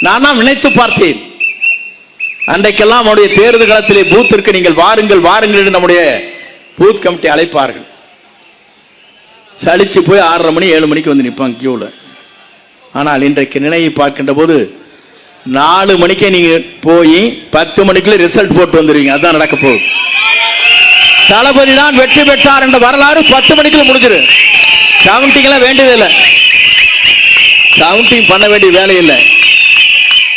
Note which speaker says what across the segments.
Speaker 1: நான் தான் நினைத்து பார்த்தேன். அன்றைக்கெல்லாம் நம்முடைய தேர்தல் களத்திலே பூத்திற்கு நீங்கள் வாருங்கள் வாருங்கள் என்று நம்முடைய பூத் கமிட்டி அழைப்பார்கள். சலிச்சு போய் 6:30 மணி 7 மணிக்கு வந்து நிற்பாங்க கியூல. ஆனால் இன்றைக்கு நிலையை பார்க்கின்ற போது 4 மணிக்கே நீங்க போய் 10 மணிக்குள்ள ரிசல்ட் போட்டு வந்துருவீங்க. அதுதான் நடக்க போகுது. தளபதி தான் வெற்றி பெற்றார் என்ற வரலாறு 10 மணிக்குள்ள முடிஞ்சிரு. கவுண்டிங் எல்லாம் வேண்டியது இல்லை, கவுண்டிங் பண்ண வேண்டிய வேலை இல்லை.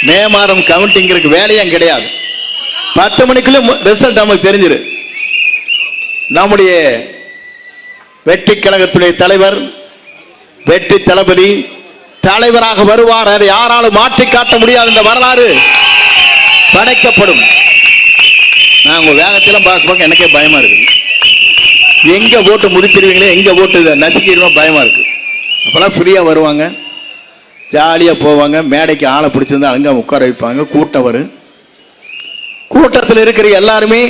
Speaker 1: மே மாதம் கவுண்டிங் வேலையும் கிடையாது. 10 மணிக்குள்ள ரிசல்ட் நமக்கு தெரிஞ்சிரு. நம்முடைய வெற்றி கழகத்துடைய தலைவர் வெற்றி தளபதி தலைவராக வருவார். அதை யாராலும் மாற்றி காட்ட முடியாது. இந்த வரலாறு படைக்கப்படும். நான் உங்க வேகத்திலும் பார்க்க எனக்கே பயமா இருக்கு. எங்க ஓட்டு முடிச்சிருவீங்களே, எங்க ஓட்டு நசுக்கிடுவோம் பயமா இருக்கு. அப்பெல்லாம் ஃப்ரீயா வருவாங்க, ஜாலியா போவாங்க. மேடைக்கு ஆளை பிடிச்சிருந்தா அங்க உட்கார வைப்பாங்க. கூட்டம் வரும். கூட்டத்தில் இருக்கிற எல்லாருமே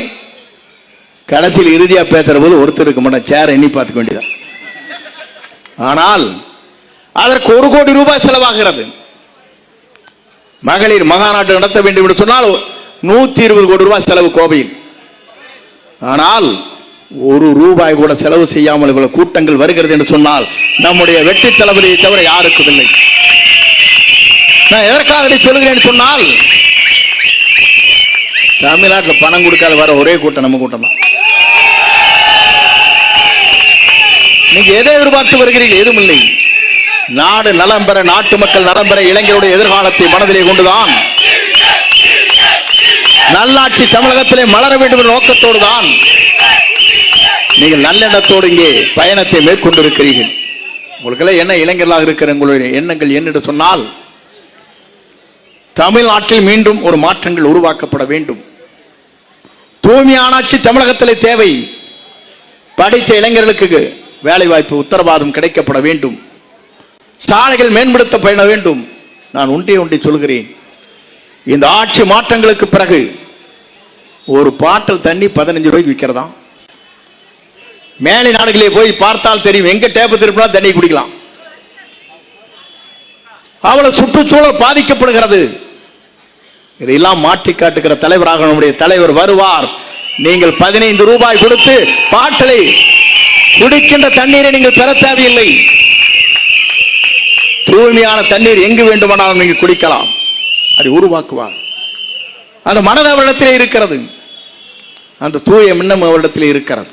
Speaker 1: கடைசியில் இறுதியா பேசுற போது ஒருத்தர் இருக்க மாட்டேன், சேர எண்ணி பார்த்துக்க வேண்டியதான். ஆனால் அதற்கு 1 கோடி ரூபாய் செலவாகிறது. மகளிர் மகாநாட்டு நடத்த வேண்டும் என்று சொன்னால் 120 கோடி ரூபாய் செலவு கோவையில். ஆனால் 1 ரூபாய் கூட செலவு செய்யாமல் இவ்வளவு கூட்டங்கள் வருகிறது என்று சொன்னால் நம்முடைய வெற்றி தளபதியை தவிர யாருக்கும் இல்லை. நான் எதற்காக இதை சொல்லுகிறேன் சொன்னால், தமிழ்நாட்டில் பணம் கொடுக்காத வர ஒரே கூட்டம் நம்ம கூட்டம் தான். நீங்க எதை எதிர்பார்த்து வருகிறீர்கள்? எதுவும் இல்லை. நாடு நலம் பெற, நாட்டு மக்கள் நலம் பெற, இளைஞருடைய எதிர்காலத்தை மனதிலே கொண்டுதான் நல்லாட்சி தமிழகத்திலே மலர வேண்டும் என்ற நோக்கத்தோடு தான் நீங்கள் நல்லெண்ணத்தோடு இங்கே பயணத்தை மேற்கொண்டிருக்கிறீர்கள். உங்களுக்கெல்லாம் என்ன இளைஞர்களாக இருக்கிற உங்களுடைய எண்ணங்கள் என்ன சொன்னால், தமிழ்நாட்டில் மீண்டும் ஒரு மாற்றங்கள் உருவாக்கப்பட வேண்டும். தூய்மையான ஆட்சி தமிழகத்திலே தேவை. படித்த இளைஞர்களுக்கு வேலை வாய்ப்பு உத்தரவாதம் கிடைக்கப்பட வேண்டும். சாலைகள் மேம்படுத்தப்பட வேண்டும். நான் ஒன்றை சொல்கிறேன், இந்த ஆட்சி மாற்றங்களுக்கு பிறகு ஒரு பாட்டில் தண்ணி 15 ரூபாய்க்கு விற்கிறதா. மேலை நாடுகளே போய் பார்த்தால் தெரியும், எங்க டேப்பு திருப்பினா தண்ணி குடிக்கலாம். அவ்வளவு சுற்றுச்சூழல் பாதிக்கப்படுகிறது. இதையெல்லாம் மாற்றி காட்டுகிற தலைவராக நம்முடைய தலைவர் வருவார். நீங்கள் 15 ரூபாய் கொடுத்து பாட்டிலை குடிக்கின்ற தண்ணீரை நீங்கள் பெற தேவையில்லை. தூய்மையான தண்ணீர் எங்கு வேண்டுமானாலும் நீங்கள் குடிக்கலாம். அதை உருவாக்குவார். அந்த மனது அவரிடத்திலே இருக்கிறது. அந்த தூய எண்ணம் அவரிடத்திலே இருக்கிறது.